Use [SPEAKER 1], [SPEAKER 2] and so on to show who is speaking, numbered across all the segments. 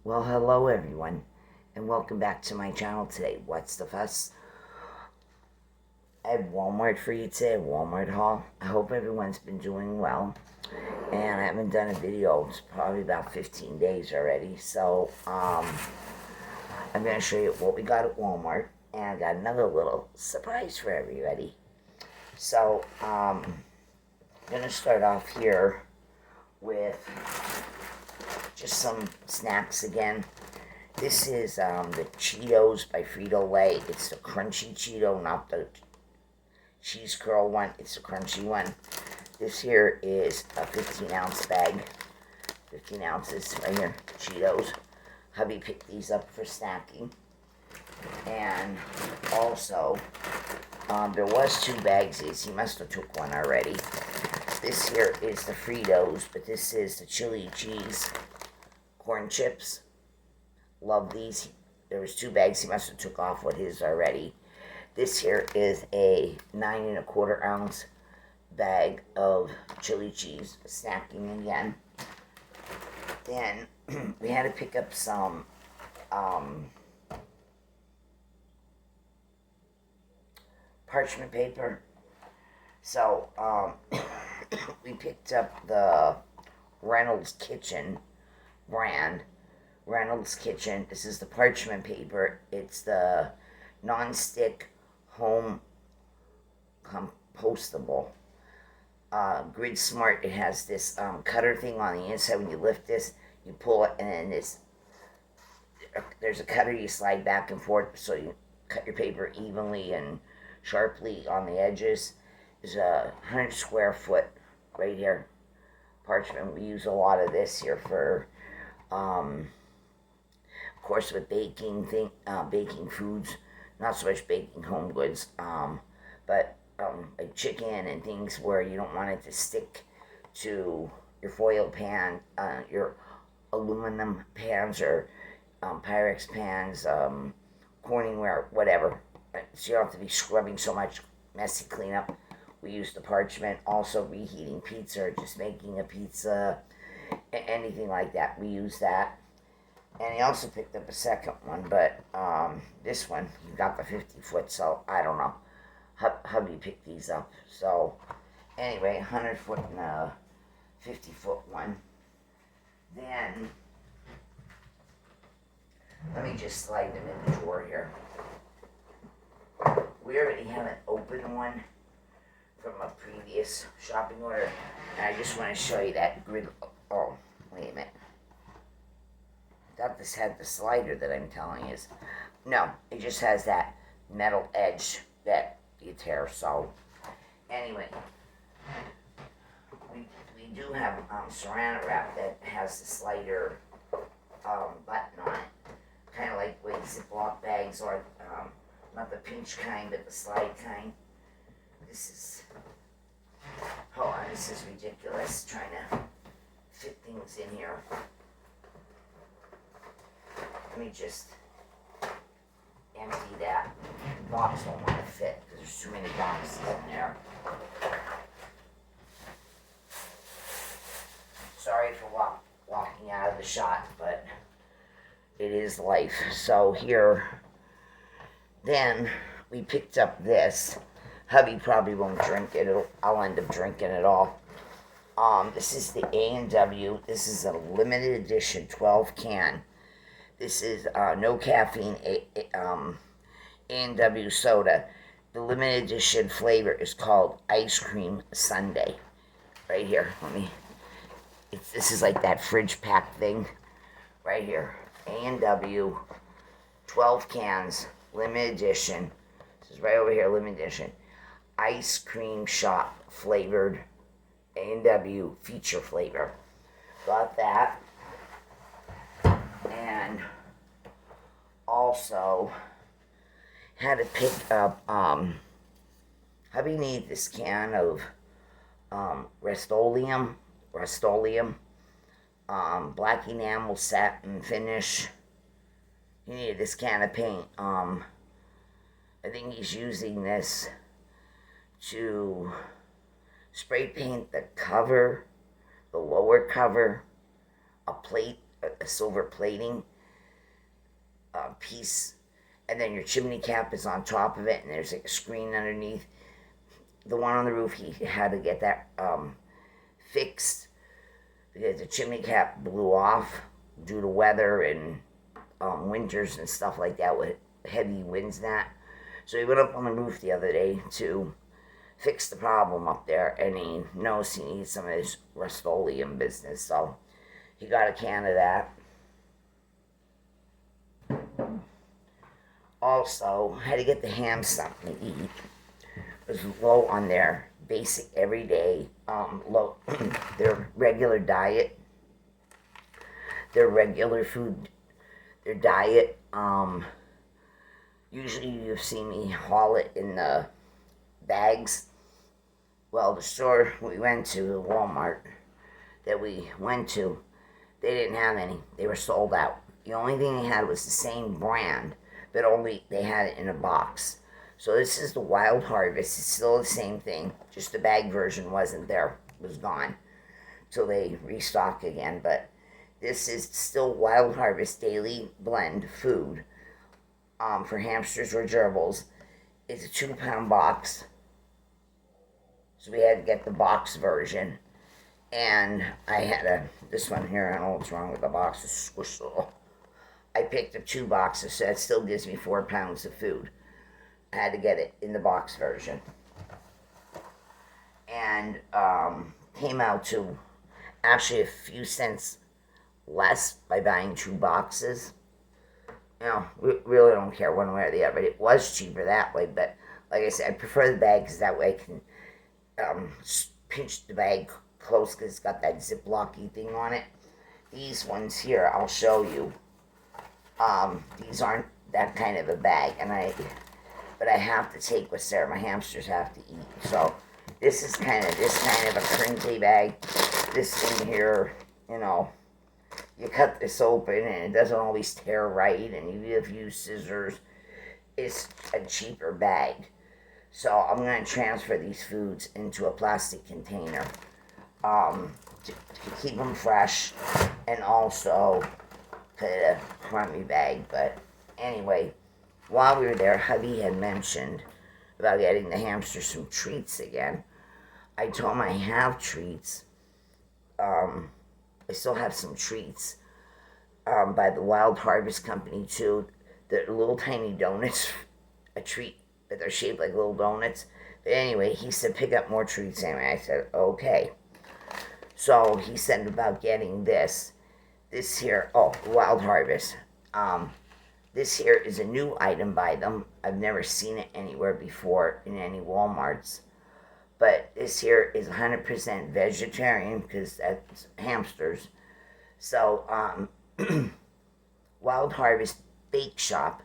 [SPEAKER 1] Well, hello everyone, and welcome back to my channel today. What's the fuss? I have Walmart for you today, Walmart haul. I hope everyone's been doing well, and I haven't done a video. It's probably about 15 days already. So, I'm going to show you what we got at Walmart, and I got another little surprise for everybody. So, I'm going to start off here with just some snacks again. This is the Cheetos by Frito-Lay. It's the crunchy Cheeto, not the cheese curl one. It's the crunchy one. This here is a 15-ounce bag. 15 ounces right here, Cheetos. Hubby picked these up for snacking. And also, there was 2 bags. He must have took one already. This here is the Fritos, but this is the chili cheese corn chips. Love these. There was 2 bags. He must have took off with his already. This here is a 9 1/4 ounce bag of chili cheese, snacking again. Then we had to pick up some parchment paper. So we picked up the Reynolds Kitchen brand. Reynolds Kitchen. This is the parchment paper. It's the non-stick home compostable. Grid Smart. It has this cutter thing on the inside. When you lift this, you pull it, and then there's a cutter you slide back and forth, so you cut your paper evenly and sharply on the edges. There's a 100 square foot right here parchment. We use a lot of this here for of course, with baking foods, not so much baking home goods, but like chicken and things where you don't want it to stick to your foil pan, your aluminum pans or Pyrex pans, Corningware, whatever. So you don't have to be scrubbing so much, messy cleanup. We use the parchment. Also, reheating pizza or just making a pizza, anything like that. We use that. And he also picked up a second one, but this one, he got the 50 foot, so I don't know. Hubby picked these up. So, anyway, 100 foot and a 50 foot one. Then, let me just slide them in the drawer here. We already have an open one from a previous shopping order, and I just want to show you that grid. Oh, wait a minute. Thought this had the slider that I'm telling you. No, it just has that metal edge that you tear. So, anyway, we do have Saran wrap that has the slider button on it. Kind of like with Ziploc bags, or not the pinch kind, but the slide kind. This is, hold on, this is ridiculous, trying to fit things in here. Let me just empty that. The box won't want to fit because there's too many boxes in there. Sorry for walking out of the shot, but it is life. So here, then we picked up this. Hubby probably won't drink it. I'll end up drinking it all. This is the A&W. This is a limited edition 12 can. This is no caffeine A&W soda. The limited edition flavor is called Ice Cream Sundae. Right here, this is like that fridge pack thing. Right here, A&W, 12 cans, limited edition. This is right over here, limited edition. Ice cream shop flavored A&W feature flavor. Got that. And also had to pick up, hubby needs this can of Rust-Oleum, black enamel satin finish. He needed this can of paint. I think he's using this to spray paint the cover, the lower cover, a plate, a silver plating. piece, and then your chimney cap is on top of it, and there's like a screen underneath. The one on the roof, he had to get that fixed because the chimney cap blew off due to weather and winters and stuff like that with heavy winds and that. So he went up on the roof the other day to fix the problem up there, and he knows he needs some of his Rust-Oleum business, so he got a can of that. Also, had to get the ham something to eat. It was low on their basic everyday, low their regular diet, their regular food, their diet. Usually you've seen me haul it in the bags. Well, the store we went to, the Walmart that we went to, they didn't have any. They were sold out. The only thing they had was the same brand, but only they had it in a box. So this is the Wild Harvest. It's still the same thing, just the bag version wasn't there, was gone. So they restock again, but this is still Wild Harvest Daily Blend food for hamsters or gerbils. It's a 2-pound box. So we had to get the box version. And I had this one here, I don't know what's wrong with the box, it's squished. I picked up 2 boxes, so that still gives me 4 pounds of food. I had to get it in the box version. And came out to actually a few cents less by buying 2 boxes. You know, we really don't care one way or the other. It was cheaper that way, but like I said, I prefer the bag because that way I can pinch the bag close because it's got that Ziploc-y thing on it. These ones here, I'll show you. These aren't that kind of a bag, but I have to take what's there. My hamsters have to eat. So this kind of a crinkly bag. This thing here, you know, you cut this open and it doesn't always tear right, and you have used scissors. It's a cheaper bag. So I'm going to transfer these foods into a plastic container to keep them fresh, and also put a crummy bag. But anyway, while we were there, hubby had mentioned about getting the hamsters some treats again. I told him I have treats. I still have some treats by the Wild Harvest Company too. The little tiny donuts, a treat, but they're shaped like little donuts. But anyway, he said pick up more treats anyway. I said okay. So he said about getting this here. Oh, Wild Harvest. This here is a new item by them. I've never seen it anywhere before in any Walmarts. But this here is 100% vegetarian because that's hamsters. So, Wild Harvest Bake Shop.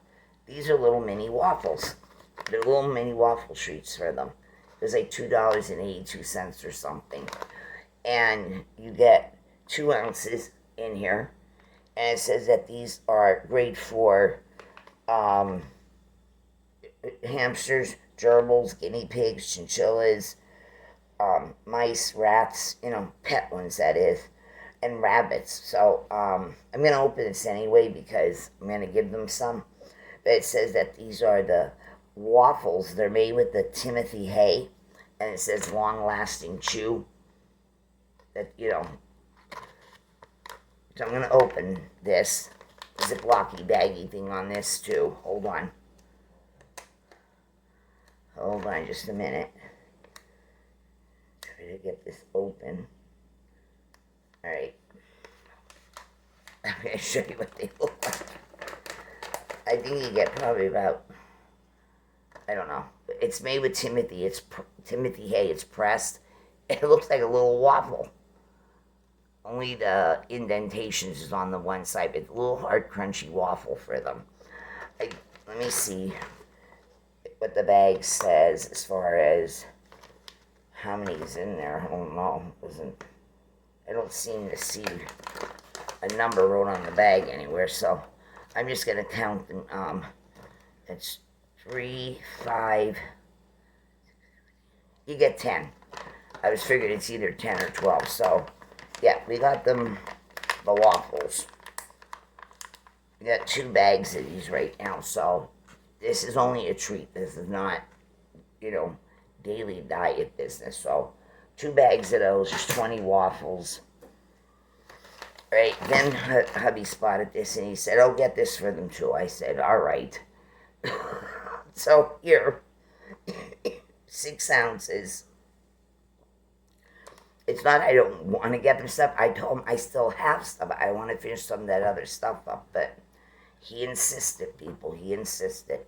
[SPEAKER 1] These are little mini waffles. They're little mini waffle treats for them. It's like $2.82 or something. And you get 2 ounces in here. And it says that these are great for hamsters, gerbils, guinea pigs, chinchillas, mice, rats, you know, pet ones that is, and rabbits. So I'm going to open this anyway because I'm going to give them some. But it says that these are the waffles. They're made with the Timothy hay, and it says long-lasting chew. That, you know. So I'm going to open this Ziploc-y baggy thing on this too. Hold on. Hold on just a minute. Try to get this open. Alright. I'm going to show you what they look like. I think you get probably about, I don't know. It's made with Timothy. It's Timothy hay. It's pressed. It looks like a little waffle. Only the indentations is on the one side. It's a little hard, crunchy waffle for them. Let me see what the bag says as far as how many is in there. I don't know. I don't seem to see a number wrote on the bag anywhere, so I'm just going to count them. It's 3, 5. You get 10. I was figuring it's either 10 or 12, so yeah, we got them the waffles. We got 2 bags of these right now, so this is only a treat. This is not, you know, daily diet business. So 2 bags of those, just 20 waffles. Right, then hubby spotted this and he said, "Oh, get this for them too." I said, "All right." So here, 6 ounces. It's not I don't want to get them stuff. I told him I still have stuff. I want to finish some of that other stuff up, but he insisted, people. He insisted.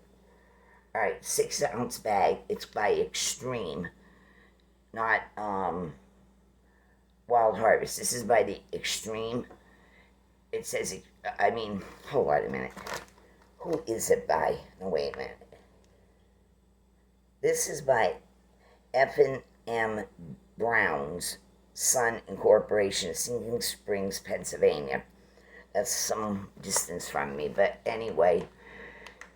[SPEAKER 1] All right, 6 ounce bag. It's by Extreme, not Wild Harvest. This is by the Extreme. It says, hold on a minute. Who is it by? No, wait a minute. This is by F&M Brown's Son Incorporation, Sinking Springs, Pennsylvania. That's some distance from me, but anyway,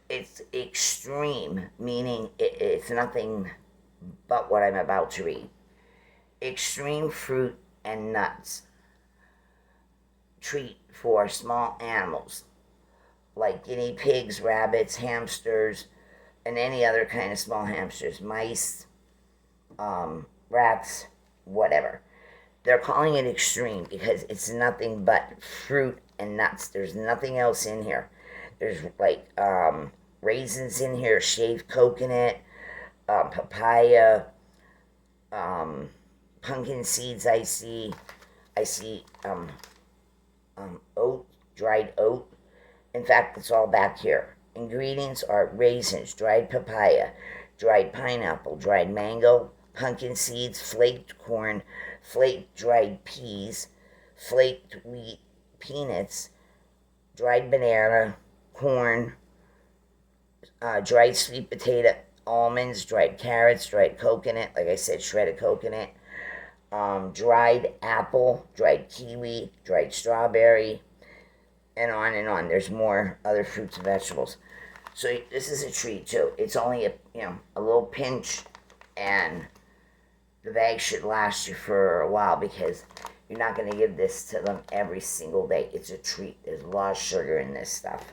[SPEAKER 1] it's extreme, meaning it's nothing but what I'm about to read. Extreme fruit and nuts treat for small animals like guinea pigs, rabbits, hamsters, and any other kind of small hamsters, mice, rats, whatever. They're calling it extreme because it's nothing but fruit and nuts. There's nothing else in here. There's like raisins in here, shaved coconut, papaya, pumpkin seeds. I see oat, dried oat. In fact, it's all back here. Ingredients are raisins, dried papaya, dried pineapple, dried mango, pumpkin seeds, flaked corn, flaked dried peas, flaked wheat, peanuts, dried banana, corn, dried sweet potato, almonds, dried carrots, dried coconut, like I said, shredded coconut, dried apple, dried kiwi, dried strawberry, and on and on. There's more other fruits and vegetables. So this is a treat too. It's only a little pinch, and the bag should last you for a while because you're not going to give this to them every single day. It's a treat. There's a lot of sugar in this stuff,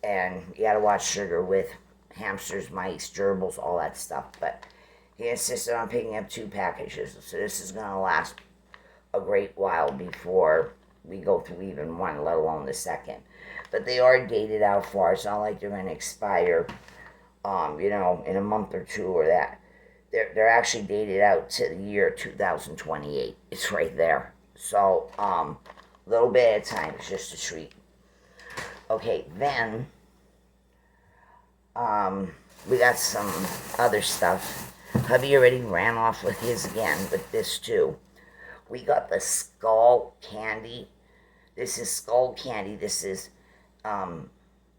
[SPEAKER 1] and you got to watch sugar with hamsters, mice, gerbils, all that stuff. But he insisted on picking up 2 packages, so this is going to last a great while before we go through even one, let alone the second. But they are dated out far. It's not like they're going to expire, in a month or two or that. They're actually dated out to the year 2028. It's right there. So, a little bit at a time. It's just a treat. Okay, then, we got some other stuff. Hubby already ran off with his again, with this too. We got the Skull Candy. This is Skull Candy. This is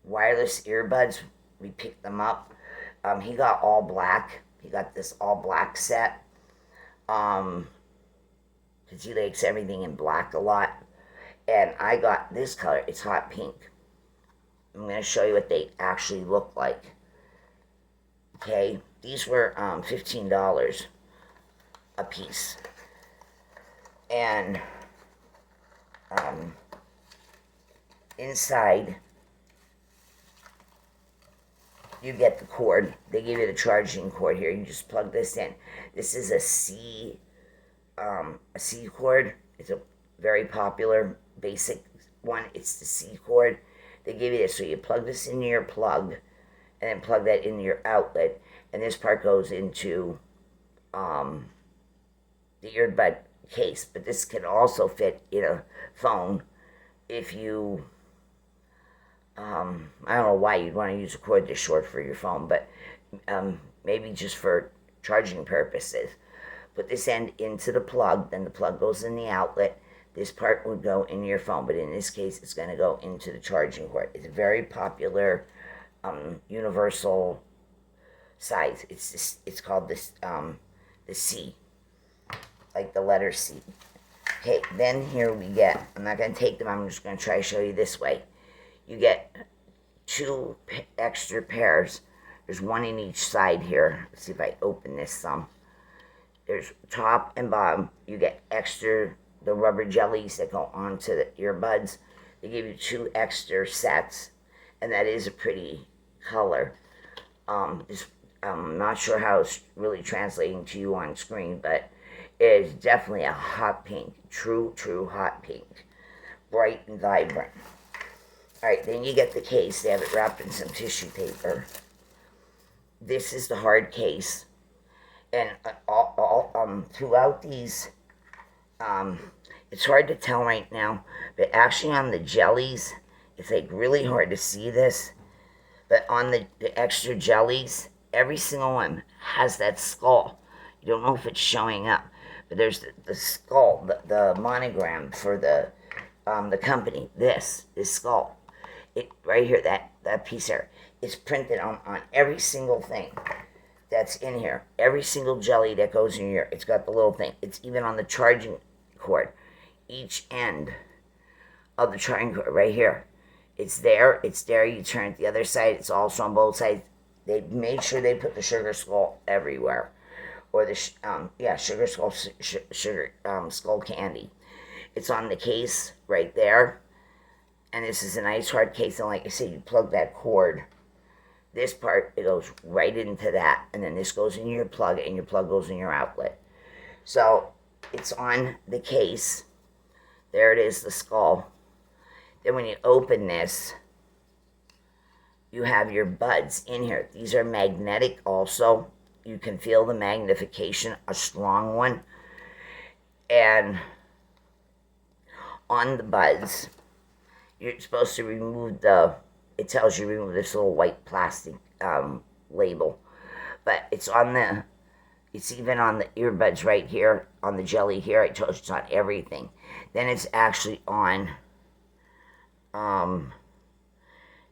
[SPEAKER 1] wireless earbuds. We picked them up. He got all black. He got this all black set. Because he likes everything in black a lot. And I got this color. It's hot pink. I'm going to show you what they actually look like. Okay. These were $15 a piece. And inside you get the cord. They give you the charging cord here. You just plug this in. This is a C cord. It's a very popular basic one. It's the C cord. They give you this, so you plug this into your plug, and then plug that into your outlet, and this part goes into the earbud case. But this can also fit in a phone if you I don't know why you'd want to use a cord this short for your phone, but maybe just for charging purposes. Put this end into the plug, then the plug goes in the outlet. This part would go in your phone, but in this case, it's going to go into the charging cord. It's a very popular universal size. It's called this the C, like the letter C. Okay, then here we get. I'm not going to take them. I'm just going to try to show you this way. You get 2 extra pairs. There's one in each side here. Let's see if I open this some. There's top and bottom. You get extra, the rubber jellies that go onto the earbuds. They give you 2 extra sets, and that is a pretty color. I'm not sure how it's really translating to you on screen, but it is definitely a hot pink, true hot pink, bright and vibrant. All right, then you get the case. They have it wrapped in some tissue paper. This is the hard case, and throughout these, it's hard to tell right now, but actually on the jellies, it's like really hard to see this, but on the extra jellies, every single one has that skull. You don't know if it's showing up, but there's the skull, the monogram for the company. This skull, it right here, that piece there, is printed on every single thing that's in here. Every single jelly that goes in here, it's got the little thing. It's even on the charging cord. Each end of the charging cord right here. It's there. You turn it the other side. It's also on both sides. They made sure they put the sugar skull everywhere, or the sugar skull skull candy. It's on the case right there, and this is a nice hard case. And like I said, you plug that cord. This part, it goes right into that, and then this goes in your plug, and your plug goes in your outlet. So it's on the case. There it is, the skull. Then when you open this, you have your buds in here. These are magnetic also. You can feel the magnification, a strong one. And on the buds, you're supposed to remove it tells you remove this little white plastic label. But it's even on the earbuds right here, on the jelly here. I told you it's not everything. Then it's actually on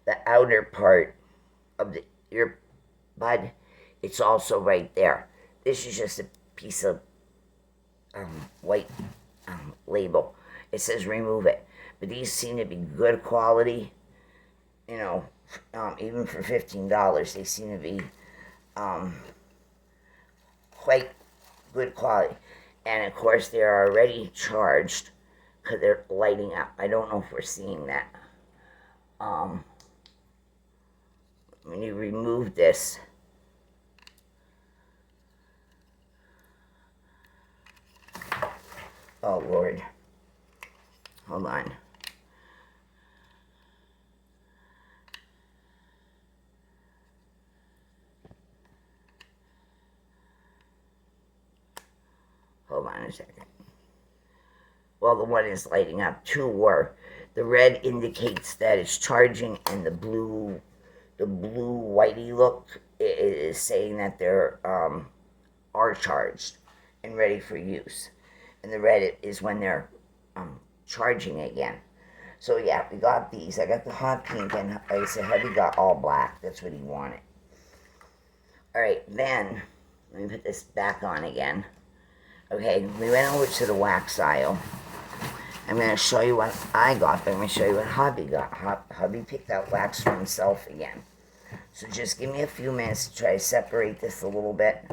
[SPEAKER 1] the outer part of the earbud. It's also right there. This is just a piece of white label. It says remove it. But these seem to be good quality. You know, even for $15, they seem to be quite good quality. And of course, they're already charged because they're lighting up. I don't know if we're seeing that. When you remove this, oh Lord, hold on. Hold on a second. Well, the one is lighting up. 2 were. The red indicates that it's charging, and the blue whitey look is saying that they're are charged and ready for use. And the red is when they're charging again. So yeah, we got these. I got the hot pink, and like I said, hubby got all black. That's what he wanted. All right, then let me put this back on again. Okay, we went over to the wax aisle. I'm going to show you what I got, but I'm going to show you what hubby got. Hubby picked out wax for himself again. So just give me a few minutes to try to separate this a little bit.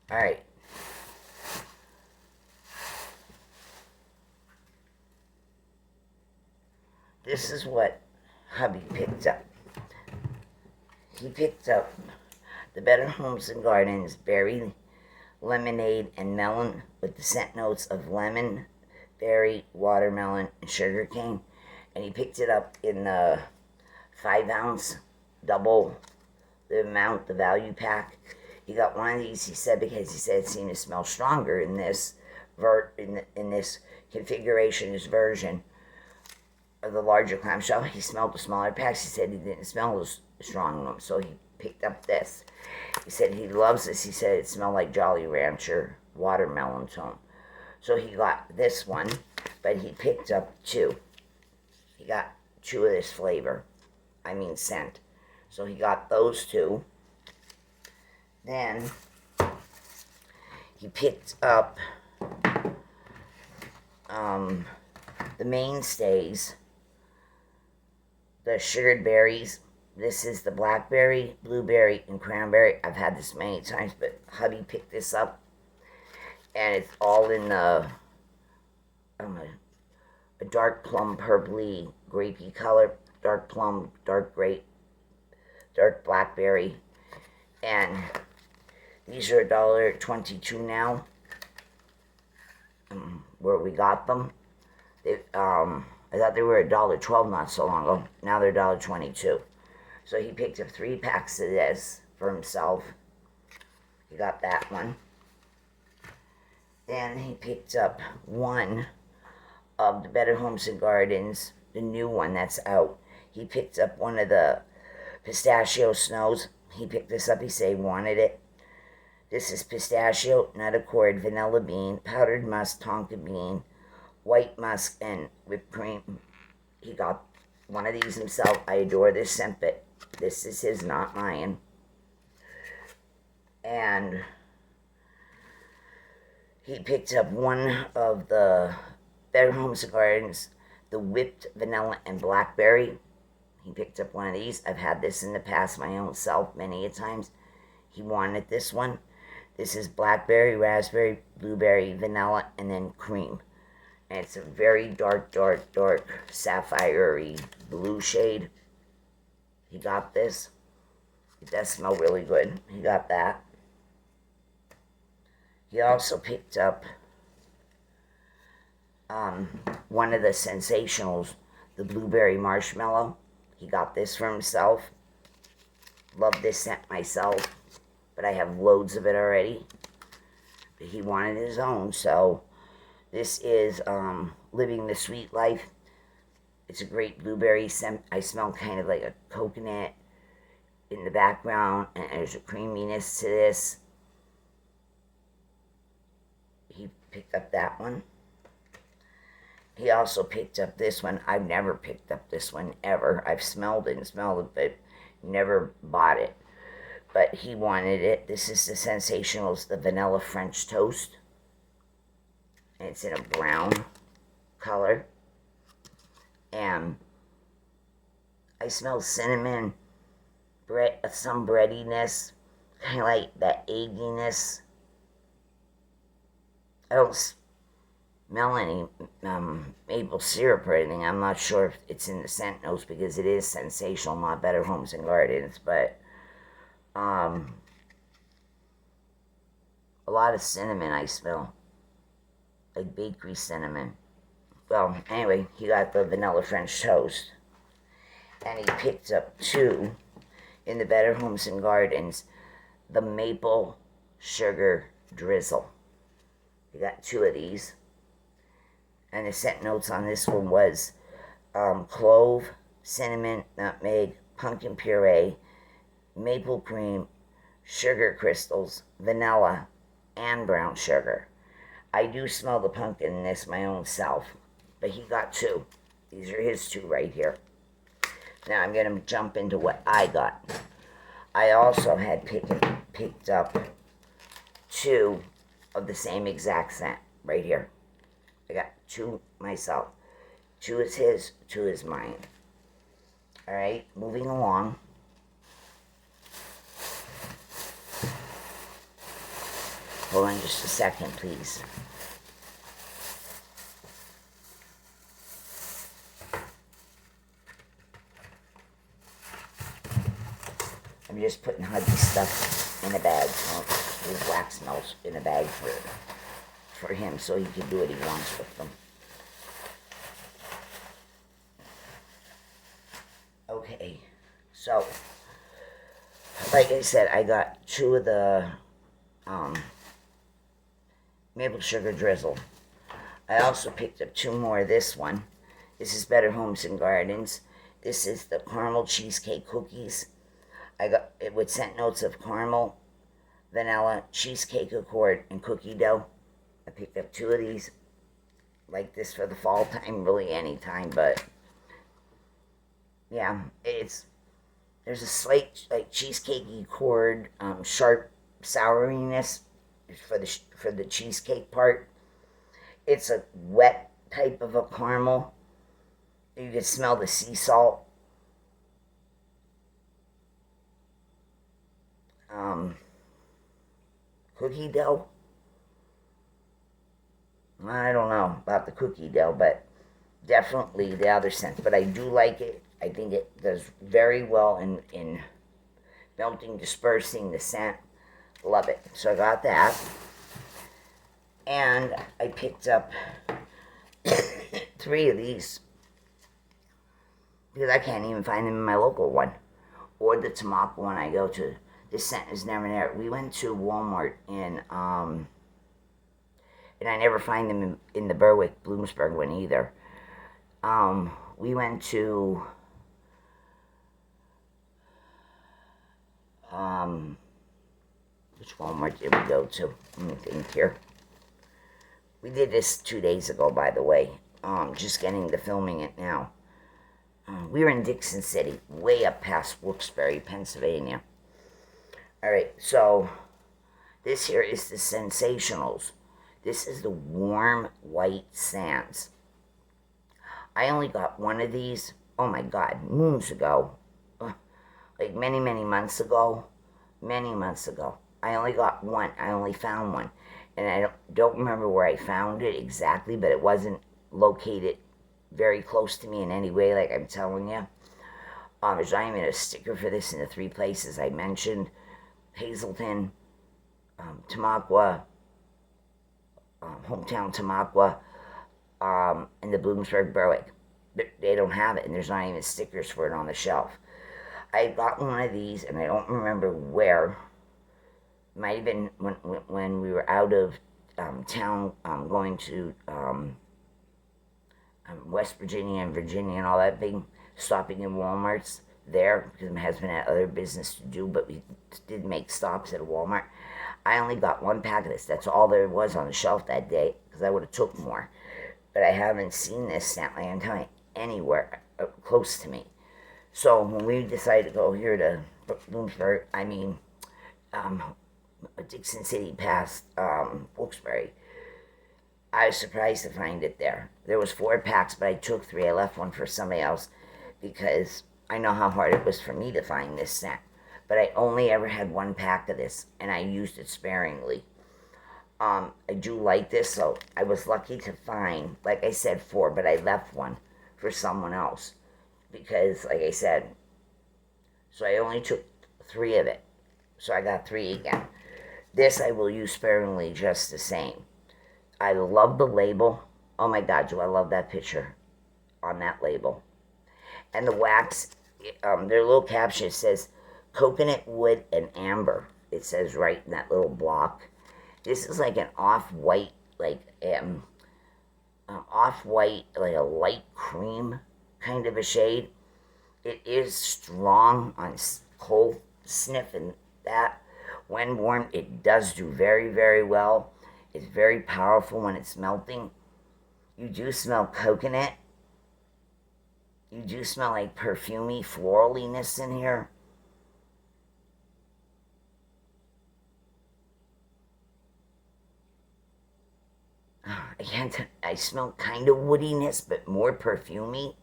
[SPEAKER 1] All right. This is what hubby picked up. He picked up the Better Homes and Gardens berry lemonade and melon with the scent notes of lemon, berry, watermelon, and sugarcane. And he picked it up in the 5-ounce, double the amount, the value pack. He got one of these, he said, because he said it seemed to smell stronger in this in this configuration, this version of the larger clamshell. He smelled the smaller packs. He said he didn't smell as strong in them, so he picked up this. He said he loves this. He said it smelled like Jolly Rancher watermelon to him. So he got this one, but he picked up 2. He got 2 of this flavor. I mean scent. So he got those 2. Then he picked up the mainstays, the sugared berries. This is the blackberry, blueberry, and cranberry. I've had this many times, but hubby picked this up, and it's all in a dark plum, purpley, grapey color, dark plum, dark grape, dark blackberry, and these are $1.22 now. Where we got them, I thought they were $1.12 not so long ago. Now they're $1.22. So he picked up 3 packs of this for himself. He got that one. Then he picked up 1 of the Better Homes and Gardens, the new one that's out. He picked up 1 of the pistachio snows. He picked this up. He said he wanted it. This is pistachio, nut accord, vanilla bean, powdered musk, tonka bean, white musk, and whipped cream. He got 1 of these himself. I adore this scent, but this is his, not mine. And he picked up 1 of the Better Homes and Gardens, the whipped vanilla and blackberry. He picked up 1 of these. I've had this in the past, my own self, many a times. He wanted this one. This is blackberry, raspberry, blueberry, vanilla, and then cream. And it's a very dark, dark, dark sapphire-y blue shade. He got this. It does smell really good. He got that. He also picked up 1 of the Sensationals, the blueberry marshmallow. He got this for himself. Love this scent myself, but I have loads of it already. But he wanted his own, so this is Living the Sweet Life. It's a great blueberry scent. I smell kind of like a coconut in the background, and there's a creaminess to this. He picked up that one. He also picked up this one. I've never picked up this one ever. I've smelled it, but never bought it. But he wanted it. This is the Sensationals, the Vanilla French Toast. And it's in a brown color. And I smell cinnamon, bread, some breadiness, kind of like that egginess. I don't smell any maple syrup or anything. I'm not sure if it's in the scent notes because it is Sensational, not Better Homes and Gardens, but a lot of cinnamon I smell, like bakery cinnamon. Well, anyway, he got the Vanilla French Toast, and he picked up 2 in the Better Homes and Gardens, the Maple Sugar Drizzle. He got 2 of these, and the scent notes on this one was clove, cinnamon, nutmeg, pumpkin puree, maple cream, sugar crystals, vanilla, and brown sugar. I do smell the pumpkin in this my own self, but he got 2. These are his 2 right here. Now I'm going to jump into what I got. I also had picked up 2 of the same exact scent right here. I got 2 myself. 2 is his, 2 is mine. Alright, moving along. Hold on just a second, please. I'm just putting Huggy's stuff in a bag, his wax melts in a bag for him so he can do what he wants with them. Okay, so like I said, I got 2 of the maple sugar drizzle. I also picked up 2 more of this one. This is Better Homes and Gardens. This is the caramel cheesecake cookies. I got it with scent notes of caramel, vanilla, cheesecake accord, and cookie dough. I picked up 2 of these. Like this for the fall time, really any time, but yeah, there's a slight like cheesecakey accord, sharp souriness for the cheesecake part. It's a wet type of a caramel. You can smell the sea salt. Cookie dough. I don't know about the cookie dough, but definitely the other scents. But I do like it. I think it does very well in melting, dispersing the scent. Love it. So I got that. And I picked up 3 of these because I can't even find them in my local one or the Tamaka one I go to. This scent is never there. We went to Walmart and I never find them in the Berwick Bloomsburg one either. We went to which Walmart did we go to? Let me think here. We did this 2 days ago, by the way. Just getting to filming it now. We were in Dixon City, way up past Wilkes-Barre, Pennsylvania. Alright, so this here is the Sensationals. This is the Warm White Sands. I only got 1 of these, oh my god, moons ago. Like many, many months ago. Many months ago. I only got 1. I only found 1. And I don't remember where I found it exactly, but it wasn't located very close to me in any way, like I'm telling you. There's not even a sticker for this in the 3 places I mentioned. Hazleton, Tamaqua, hometown Tamaqua, and the Bloomsburg Berwick. They don't have it, and there's not even stickers for it on the shelf. I got 1 of these, and I don't remember where. Might have been when we were out of town, going to West Virginia and Virginia and all that thing, stopping in Walmarts there because my husband had other business to do, but we did make stops at a Walmart. I only got 1 pack of this. That's all there was on the shelf that day because I would have took more. But I haven't seen this scent, like I'm telling you, anywhere close to me. So when we decided to go here to Bloomsburg, Dixon City past Wilkes-Barre, I was surprised to find it there. There was 4 packs, but I took 3. I left 1 for somebody else because I know how hard it was for me to find this scent. But I only ever had 1 pack of this, and I used it sparingly. I do like this, so I was lucky to find, like I said, 4, but I left 1 for someone else because, like I said, so I only took 3 of it. So I got 3 again. This I will use sparingly just the same. I love the label. Oh my god, do I love that picture on that label. And the wax, their little caption says coconut wood and amber. It says right in that little block. This is like an off-white, like off-white, like a light cream kind of a shade. It is strong on cold sniff and that. When warm, it does do very, very well. It's very powerful when it's melting. You do smell coconut. You do smell like perfumey floraliness in here. I smell kind of woodiness, but more perfumey.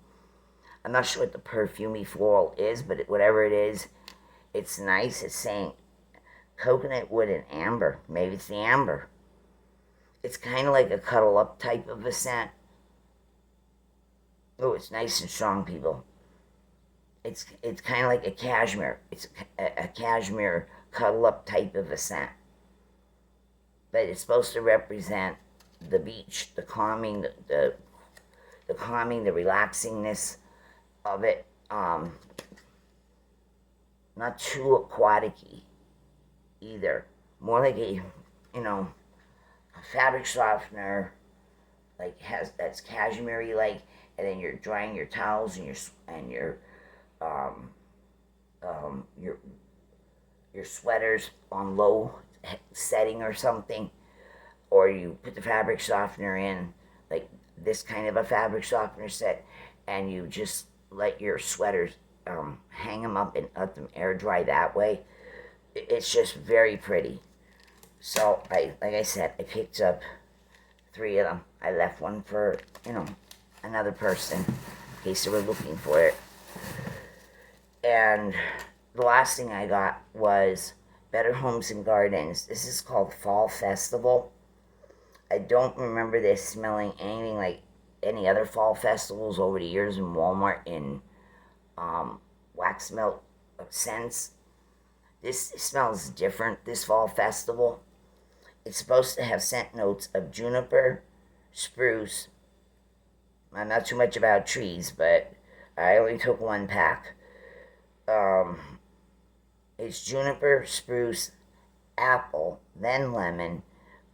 [SPEAKER 1] I'm not sure what the perfumey floral is, but whatever it is, it's nice. It's saying coconut wood and amber. Maybe it's the amber. It's kind of like a cuddle up type of a scent. Oh, it's nice and strong, people. It's kind of like a cashmere. It's a cashmere cuddle up type of a scent. But it's supposed to represent the beach, the calming, the calming, the relaxingness of it. not too aquatic-y either. More like a, a fabric softener, like that's cashmere like, and then you're drying your towels and um, um, your your sweaters on low setting or something, or you put the fabric softener in, like this kind of a fabric softener set, and you just let your sweaters hang them up and let them air dry that way. It's just very pretty. So like I said, I picked up 3 of them. I left one for another person in case they were looking for it. And the last thing I got was Better Homes and Gardens. This is called Fall Festival. I don't remember this smelling anything like any other fall festivals over the years in Walmart in wax melt scents. This smells different, this fall festival. It's supposed to have scent notes of juniper, spruce. I'm not too much about trees, but I only took 1 pack. It's juniper, spruce, apple, then lemon,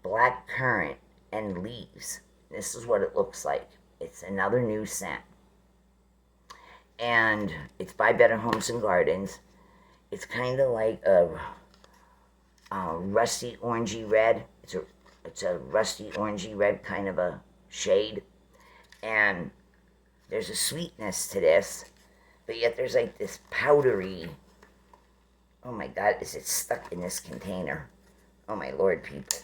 [SPEAKER 1] black currant, and leaves. This is what it looks like. It's another new scent. And it's by Better Homes and Gardens. It's kind of like a rusty orangey red. It's a rusty orangey red kind of a shade. And there's a sweetness to this, but yet there's like this powdery. Oh my God, is it stuck in this container? Oh my Lord, people.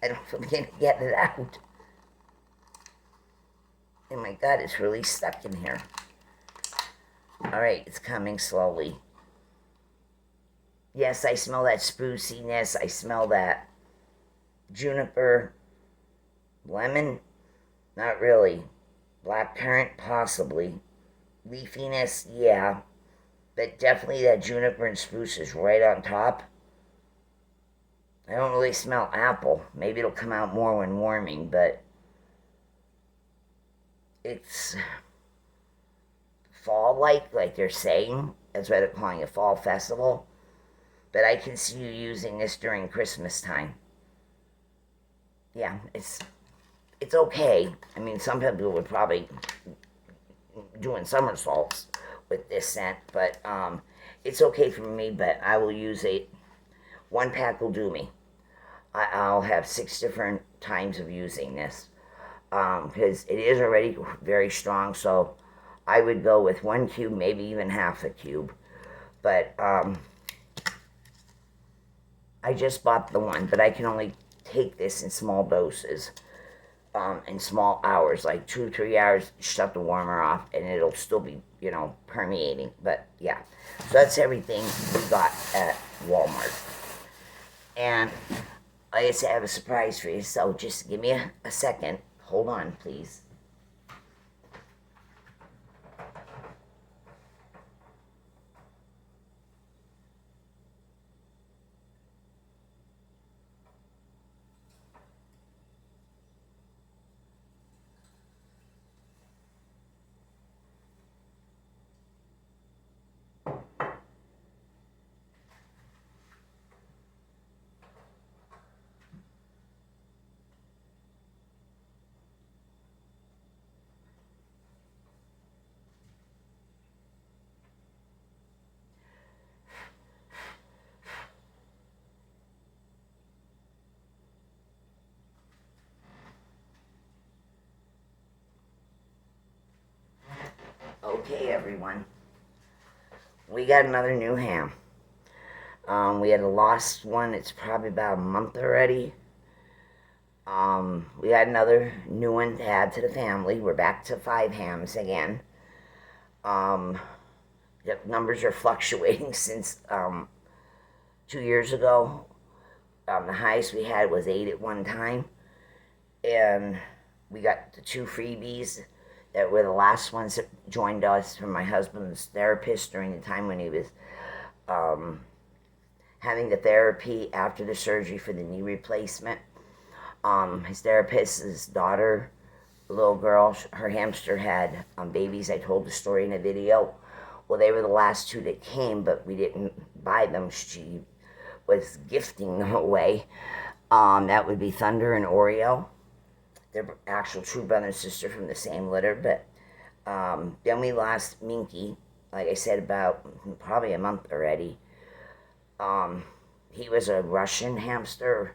[SPEAKER 1] I don't feel like I get it out. Oh my God, it's really stuck in here. Alright, it's coming slowly. Yes, I smell that spruciness. I smell that juniper. Lemon? Not really. Black currant? Possibly. Leafiness? Yeah. But definitely that juniper and spruce is right on top. I don't really smell apple. Maybe it'll come out more when warming, but it's fall-like, like they're saying. That's why they're calling it Fall Festival. But I can see you using this during Christmas time. Yeah, it's okay. I mean, some people would probably doing somersaults with this scent, but it's okay for me. But I will use it. 1 pack will do me. I'll have 6 different times of using this because it is already very strong. So I would go with 1 cube, maybe even half a cube. But I just bought the 1, but I can only take this in small doses, in small hours, like 2-3 hours, shut the warmer off, and it'll still be, permeating. But yeah, so that's everything we got at Walmart. And like I said, I have a surprise for you, so just give me a second. Hold on, please. Okay, everyone. We got another new ham. We had a lost one. It's probably about a month already. We had another new one to add to the family. We're back to 5 hams again. The numbers are fluctuating since 2 years ago. The highest we had was 8 at one time. And we got the 2 freebies that were the last ones that joined us from my husband's therapist during the time when he was having the therapy after the surgery for the knee replacement. His therapist's daughter, a little girl, her hamster had babies. I told the story in a video Well, they were the last two that came, but we didn't buy them. She was gifting them away. That would be Thunder and Oreo. They're actual true brother and sister from the same litter. But then we lost Minky, like I said, about probably a month already. He was a Russian hamster,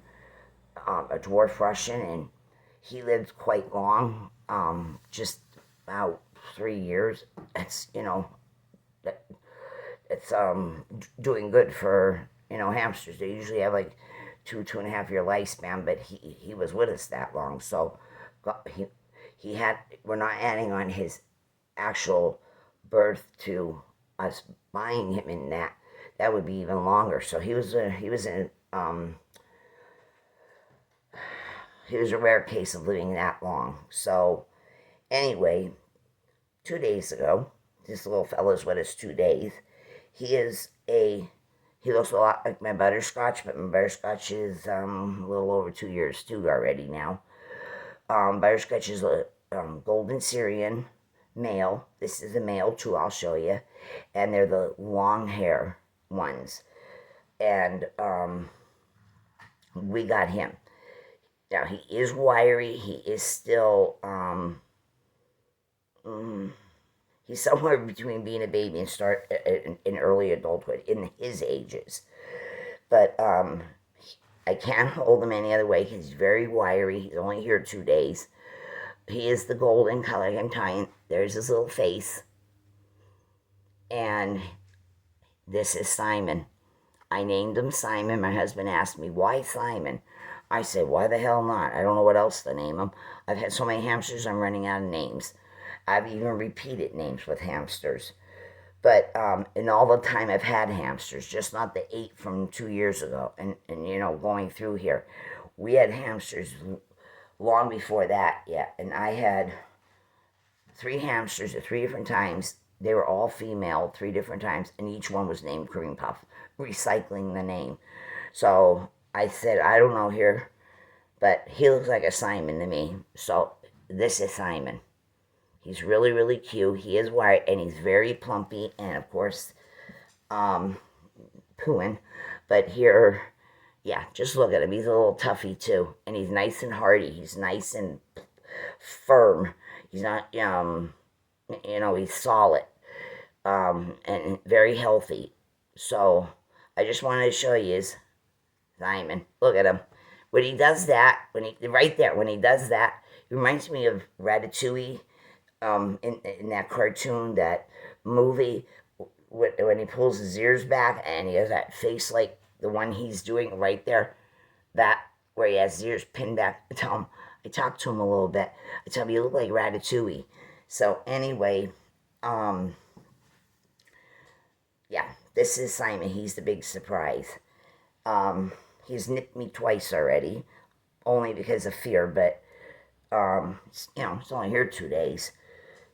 [SPEAKER 1] a dwarf Russian, and he lived quite long, just about 3 years. It's, it's doing good for, hamsters. They usually have like 2.5 year lifespan, but he was with us that long. So he had, we're not adding on his actual birth to us buying him in that would be even longer. So he was a rare case of living that long. So anyway, 2 days ago, this little fella's with us 2 days. He looks a lot like my butterscotch, but my butterscotch is a little over 2 years too already now. Butterscotch is a golden Syrian male. This is a male too, I'll show you. And they're the long hair ones. And we got him. Now, he is wiry. He is still, he's somewhere between being a baby and start in early adulthood in his ages. But I can't hold him any other way because he's very wiry. He's only here 2 days. He is the golden color. I'm tying. There's his little face. And this is Simon. I named him Simon. My husband asked me, why Simon? I said, why the hell not? I don't know what else to name him. I've had so many hamsters, I'm running out of names. I've even repeated names with hamsters. But in all the time I've had hamsters, just not the 8 from 2 years ago, and going through here, we had hamsters long before that, yeah. And I had 3 hamsters at 3 different times. They were all female 3 different times, and each one was named Cream Puff, recycling the name. So I said, I don't know here, but he looks like a Simon to me. So this is Simon. He's really, really cute. He is white, and he's very plumpy, and of course, pooing. But here, yeah, just look at him. He's a little toughy, too. And he's nice and hardy. He's nice and firm. He's not, he's solid. And very healthy. So, I just wanted to show you Simon. Look at him. When he does that, right there, when he does that, it reminds me of Ratatouille. In that cartoon, that movie, when he pulls his ears back and he has that face like the one he's doing right there, that where he has his ears pinned back. I talked to him a little bit. I tell him, you look like Ratatouille. So anyway, yeah, this is Simon. He's the big surprise. He's nipped me twice already, only because of fear, but it's only here 2 days.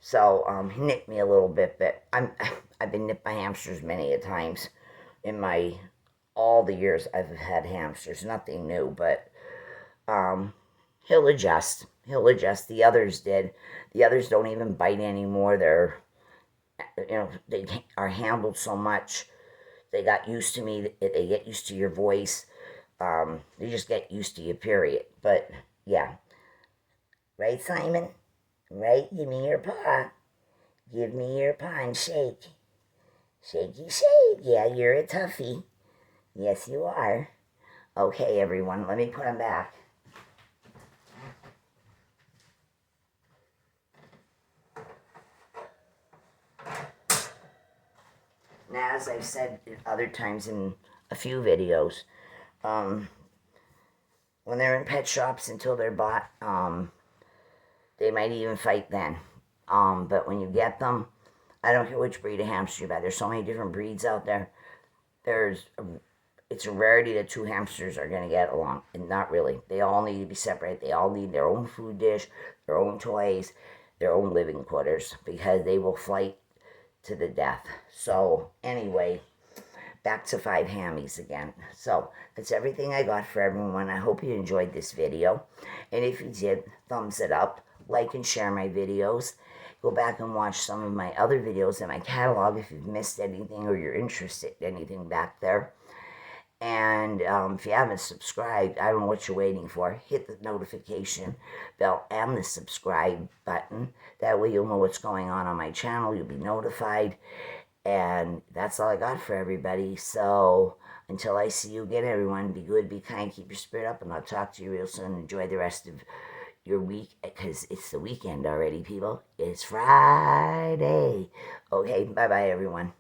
[SPEAKER 1] So he nipped me a little bit, but I've been nipped by hamsters many a times in all the years I've had hamsters. Nothing new, but he'll adjust. He'll adjust. The others did. The others don't even bite anymore. They are handled so much. They got used to me. They get used to your voice. They just get used to you, period. But yeah, right, Simon? Right, give me your paw. Give me your paw and shake. Shakey shake. Yeah, you're a toughie. Yes, you are. Okay, everyone, let me put him back. Now, as I've said other times in a few videos, when they're in pet shops until they're bought, they might even fight then. But when you get them, I don't care which breed of hamster you buy. There's so many different breeds out there. It's a rarity that 2 hamsters are going to get along. And not really. They all need to be separate. They all need their own food dish, their own toys, their own living quarters, because they will fight to the death. So anyway, back to 5 hammies again. So that's everything I got for everyone. I hope you enjoyed this video. And if you did, thumbs it up. Like and share my videos. Go back and watch some of my other videos in my catalog if you've missed anything or you're interested in anything back there. And if you haven't subscribed, I don't know what you're waiting for. Hit the notification bell and the subscribe button. That way you'll know what's going on my channel. You'll be notified. And that's all I got for everybody. So until I see you again, everyone, be good, be kind, keep your spirit up, and I'll talk to you real soon. Enjoy the rest of your week, because it's the weekend already, people. It's Friday. Okay, bye-bye, everyone.